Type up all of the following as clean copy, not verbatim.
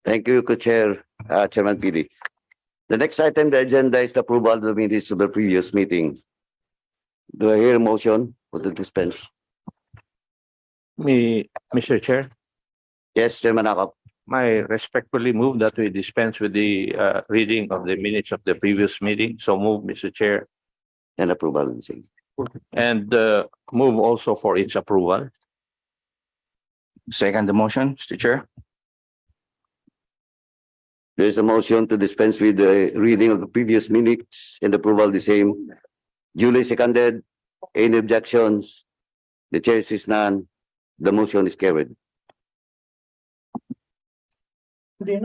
Thank you, Co-Chair, Chairman PD. The next item on the agenda is the approval of the minutes of the previous meeting. Do I hear a motion for the dispense? Mr. Chair, Yes, Chairman Akop. I respectfully move that we dispense with the reading of the minutes of the previous meeting. So move, Mr. Chair, And approval. and move also for its approval. Second the motion, Mr. Chair. There is a motion to dispense with the reading of the previous minutes and approval the same. Duly seconded. Any objections? The chair sees none. The motion is carried. There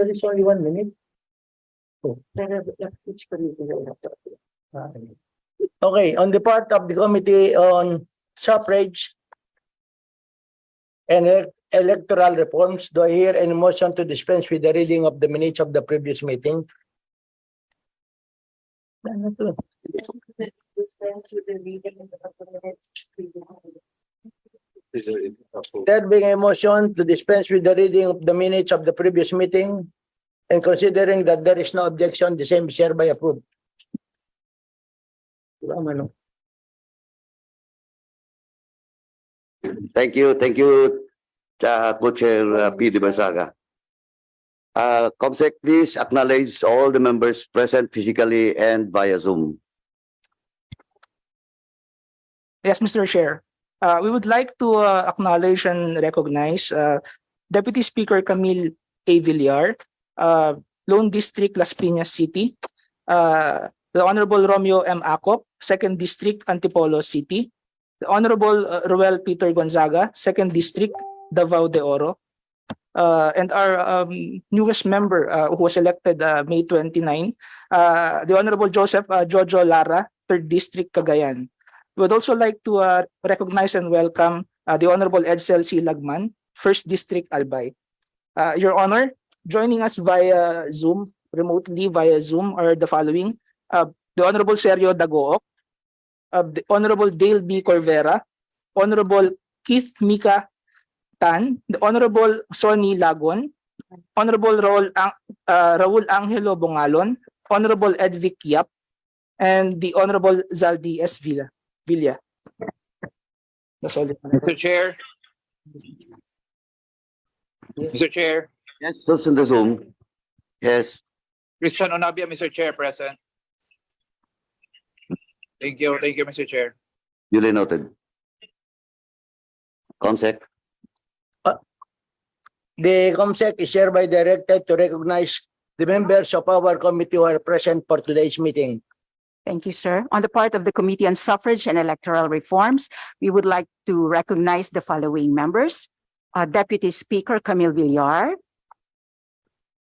is only 1 minute. Okay, on the part of the Committee on Suffrage and Electoral Reforms, do I hear any motion to dispense with the reading of the minutes of the previous meeting? There being a motion to dispense with the reading of the minutes of the previous meeting, and considering that there is no objection, the same is hereby approved. Thank you, Co-Chair PD Barzaga. Comsec, please acknowledge all the members present physically and via Zoom. Yes, Mr. Chair. We would like to acknowledge and recognize Deputy Speaker Camille A. Villar, Lone District, Las Piñas City, the Honorable Romeo M. Acop, 2nd District, Antipolo City, the Honorable Roel Peter Gonzaga, 2nd District, Davao de Oro, and our newest member who was elected May 29, the Honorable Joseph Jojo Lara, 3rd District, Cagayan. We would also like to recognize and welcome the Honorable Edsel C. Lagman, 1st District, Albay. Your Honor, joining us via Zoom, remotely via Zoom, are the following. The Honorable Sergio Dagook, the Honorable Dale B. Corvera, Honorable Keith Mika Tan, the Honorable Sonny Lagon, Honorable Raul Angelo Bongalon, Honorable Edvic Yap, and the Honorable Zaldi S. Villa. That's all. Mr. Chair. Mr. Chair. Yes, those in the Zoom. Yes. Christian Onabia, Mr. Chair, present. Thank you, Mr. Chair. Duly noted. Comsec. The COMSEC is hereby directed to recognize the members of our committee who are present for today's meeting. Thank you, sir. On the part of the Committee on Suffrage and Electoral Reforms, we would like to recognize the following members. Deputy Speaker Camille Villar,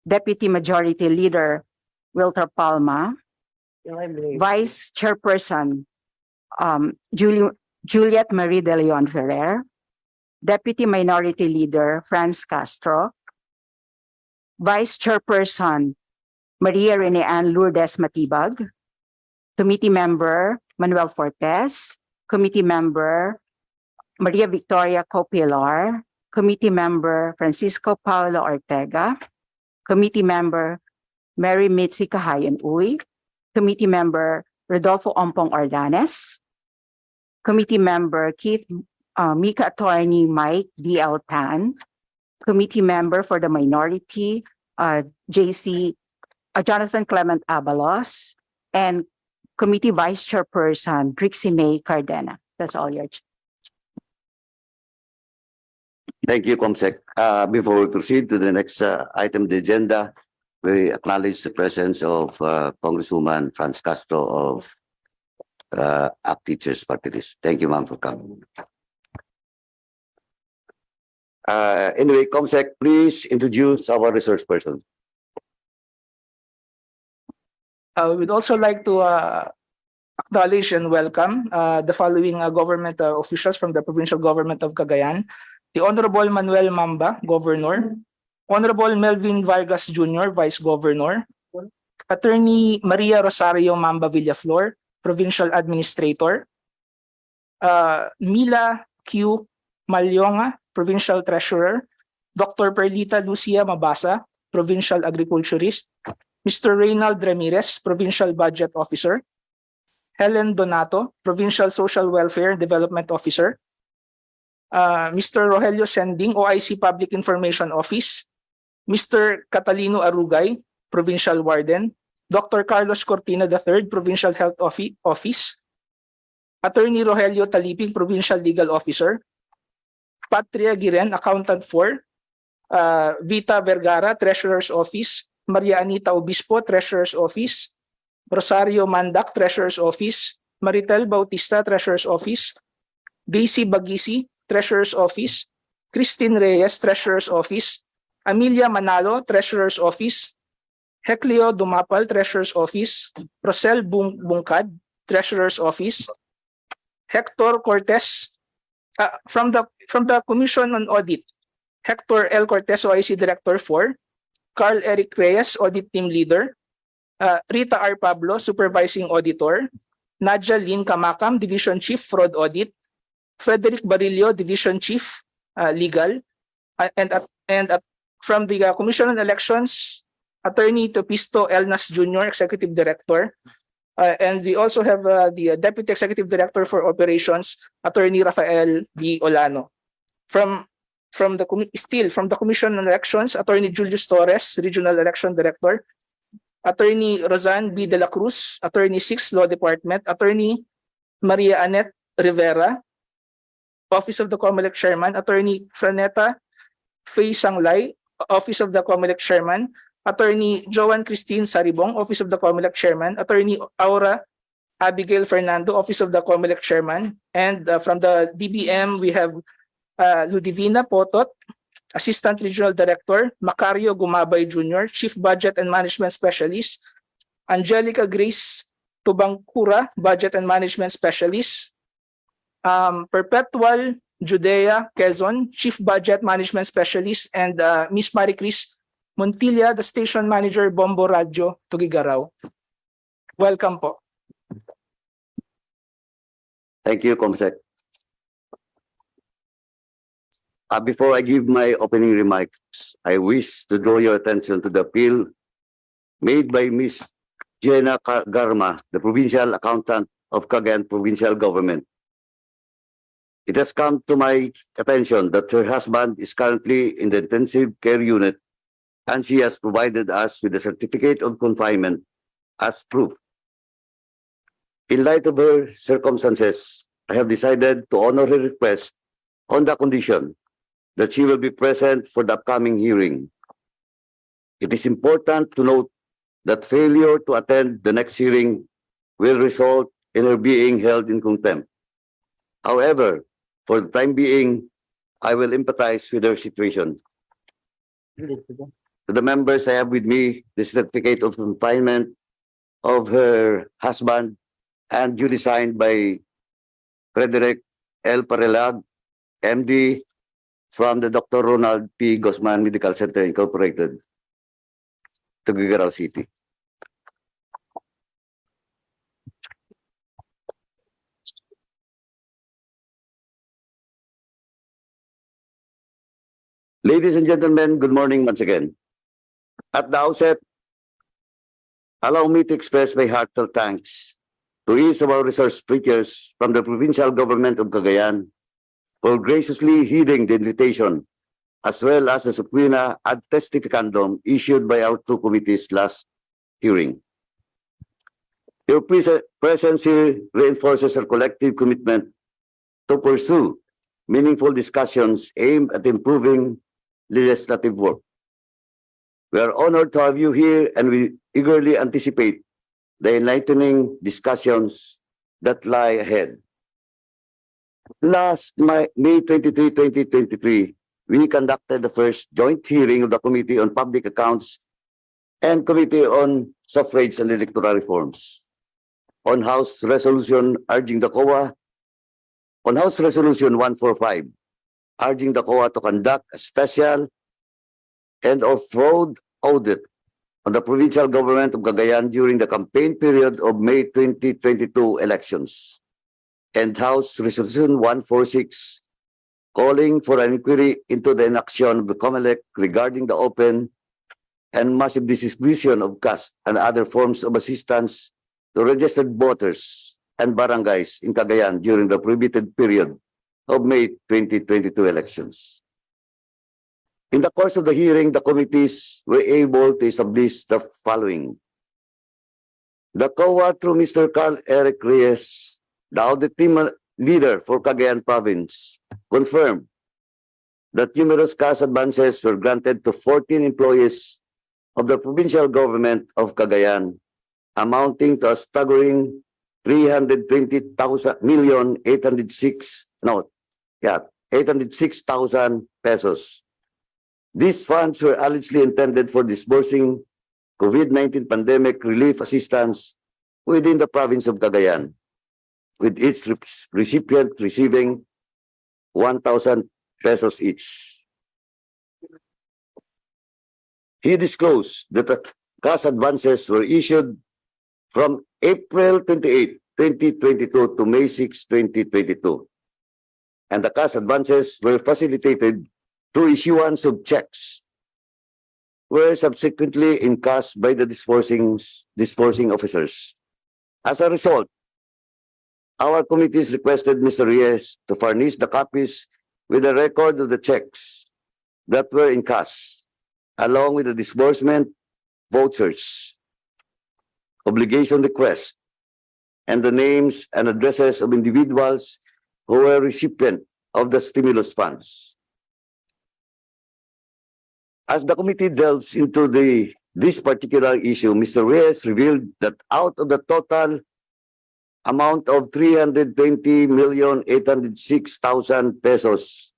Deputy Majority Leader Wilter Palma, Vice Chairperson Juliet Marie de Leon Ferrer, Deputy Minority Leader Franz Castro, Vice Chairperson Maria Rene Ann Lourdes Matibag, Committee Member Manuel Fortes, Committee Member Maria Victoria Copilar, Committee Member Francisco Paulo Ortega, Committee Member Mary Mitzi Kahayan Uy, Committee Member Rodolfo Ompong Ordanes, Committee Member Keith Mika Attorney Mike D.L. Tan, Committee Member for the Minority Jonathan Clement Abalos, and Committee Vice Chairperson Brixie May Cardena. That's all, Your Chair. Thank you, Comsec. Before we proceed to the next item on the agenda, we acknowledge the presence of Congresswoman Franz Castro of ACT Teachers Party List. Thank you, ma'am, for coming. Anyway, Comsec, please introduce our resource person. We'd also like to acknowledge and welcome the following government officials from the provincial government of Cagayan. The Honorable Manuel Mamba, Governor. Honorable Melvin Vargas Jr., Vice Governor. Attorney Maria Rosario Mamba Villaflor, Provincial Administrator. Mila Q. Malyonga, Provincial Treasurer, Dr. Perlita Lucia Mabasa, Provincial Agriculturist, Mr. Reynald Ramirez, Provincial Budget Officer, Helen Donato, Provincial Social Welfare Development Officer, Mr. Rogelio Sending, OIC Public Information Office, Mr. Catalino Arugay, Provincial Warden, Dr. Carlos Cortina III, Provincial Health Office, Attorney Rogelio Talipig, Provincial Legal Officer, Patria Giren, Accountant 4, Vita Vergara, Treasurer's Office, Maria Anita Obispo, Treasurer's Office, Rosario Mandak, Treasurer's Office, Maritel Bautista, Treasurer's Office, Daisy Bagisi, Treasurer's Office, Christine Reyes, Treasurer's Office, Amelia Manalo, Treasurer's Office, Heclio Dumapal, Treasurer's Office, Rosel Bungkad, Treasurer's Office, Hector Cortez, from the Commission on Audit, Hector L. Cortez, OIC Director 4, Carl Eric Reyes, Audit Team Leader, Rita R. Pablo, Supervising Auditor, Nadia Lynn Kamakam, Division Chief, Fraud Audit, Frederick Barillo, Division Chief, Legal, and from the Commission on Elections, Attorney Topisto Elnas Jr., Executive Director, and we also have the Deputy Executive Director for Operations, Attorney Rafael B. Olano. From the Commission on Elections, Attorney Julius Torres, Regional Election Director, Attorney Roseanne B. De La Cruz, Attorney 6 Law Department, Attorney Maria Annette Rivera, Office of the COMELEC Chairman, Attorney Franeta Faye Sanglay, Office of the COMELEC Chairman, Attorney Joan Christine Saribong, Office of the COMELEC Chairman, Attorney Aura Abigail Fernando, Office of the COMELEC Chairman, and from the DBM we have Ludivina Potot, Assistant Regional Director, Macario Gumabay Jr., Chief Budget and Management Specialist, Angelica Grace Tubangkura, Budget and Management Specialist, Perpetual Judea Quezon, Chief Budget Management Specialist, and Miss Marie Cris Montilla, the Station Manager, Bombo Radio, Tugigaraw. Welcome po. Thank you, Comsec. Before I give my opening remarks, I wish to draw your attention to the appeal made by Ms. Jenna Garma, the Provincial Accountant of Cagayan Provincial Government. It has come to my attention that her husband is currently in the intensive care unit, and she has provided us with a certificate of confinement as proof. In light of her circumstances, I have decided to honor her request on the condition that she will be present for the upcoming hearing. It is important to note that failure to attend the next hearing will result in her being held in contempt. However, for the time being, I will empathize with her situation. To the members, I have with me the certificate of confinement of her husband and duly signed by Frederick L. Parelag, MD, from the Dr. Ronald P. Guzman Medical Center Incorporated, Tugigaraw City. Ladies and gentlemen, good morning once again. At the outset, allow me to express my heartfelt thanks to each of our resource speakers from the provincial government of Cagayan for graciously heeding the invitation, as well as the subpoena ad testificandum issued by our two committees last hearing. Your presence here reinforces our collective commitment to pursue meaningful discussions aimed at improving legislative work. We are honored to have you here, and we eagerly anticipate the enlightening discussions that lie ahead. Last May 23, 2023, we conducted the first joint hearing of the Committee on Public Accounts and Committee on Suffrage and Electoral Reforms on House Resolution urging the COA, on House Resolution 145, urging the COA to conduct a special and off-road audit on the provincial government of Cagayan during the campaign period of May 2022 elections, and House Resolution 146, calling for an inquiry into the inaction of the COMELEC regarding the open and massive distribution of cash and other forms of assistance to registered voters and barangays in Cagayan during the prohibited period of May 2022 elections. In the course of the hearing, the committees were able to establish the following. The COA through Mr. Carl Eric Reyes, the audit team leader for Cagayan province, confirmed that numerous cash advances were granted to 14 employees of the provincial government of Cagayan, amounting to a staggering 806,000 pesos. These funds were allegedly intended for disbursing COVID-19 pandemic relief assistance within the province of Cagayan, with each recipient receiving 1,000 pesos each. He disclosed that the cash advances were issued from April 28, 2022 to May 6, 2022. And the cash advances were facilitated through issuance of checks, were subsequently encashed by the disbursing officers. As a result, our committees requested Mr. Reyes to furnish the copies with a record of the checks that were encashed, along with the disbursement vouchers, obligation request, and the names and addresses of individuals who were recipient of the stimulus funds. As the committee delves into this particular issue, Mr. Reyes revealed that out of the total amount of 320,806,000 pesos,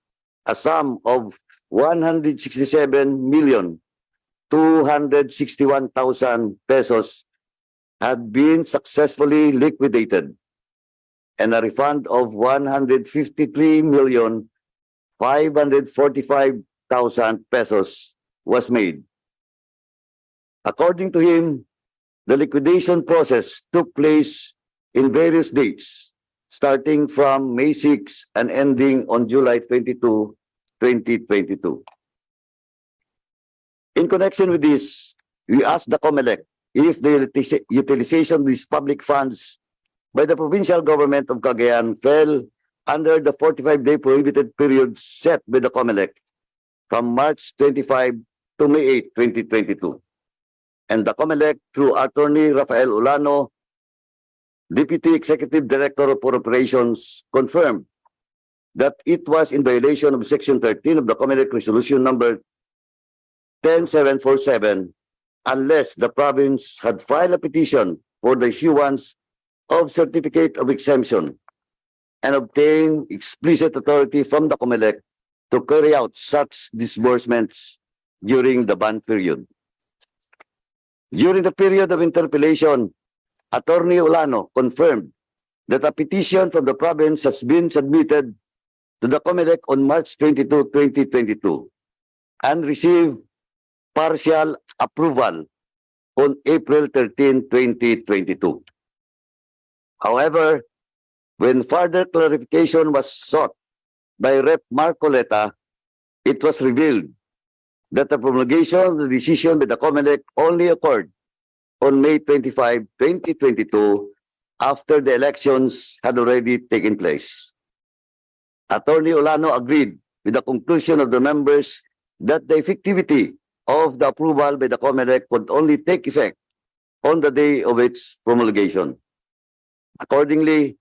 a sum of 167,261,000 pesos had been successfully liquidated, and a refund of 153,545,000 pesos was made. According to him, the liquidation process took place in various dates, starting from May 6 and ending on July 22, 2022. In connection with this, we asked the COMELEC if the utilization of these public funds by the provincial government of Cagayan fell under the 45-day prohibited period set by the COMELEC from March 25 to May 8, 2022. And the COMELEC, through Attorney Rafael Ulano, Deputy Executive Director of Operations, confirmed that it was in violation of Section 13 of the COMELEC Resolution number 10747 unless the province had filed a petition for the issuance of certificate of exemption and obtained explicit authority from the COMELEC to carry out such disbursements during the ban period. During the period of interpellation, Attorney Ulano confirmed that a petition from the province has been submitted to the COMELEC on March 22, 2022 and received partial approval on April 13, 2022. However, when further clarification was sought by Rep. Marcoleta, it was revealed that the promulgation of the decision by the COMELEC only occurred on May 25, 2022, after the elections had already taken place. Attorney Ulano agreed with the conclusion of the members that the effectivity of the approval by the COMELEC could only take effect on the day of its promulgation. Accordingly,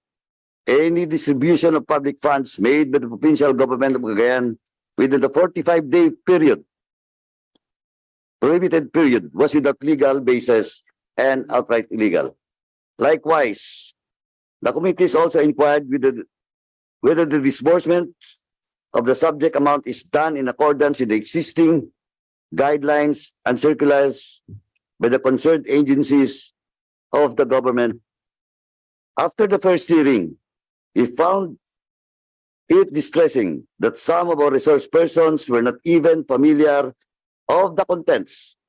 any distribution of public funds made by the provincial government of Cagayan within the 45-day prohibited period was without legal basis and outright illegal. Likewise, the committees also inquired whether the disbursement of the subject amount is done in accordance with the existing guidelines and circulars by the concerned agencies of the government. After the first hearing, we found it distressing that some of our resource persons were not even familiar of the contents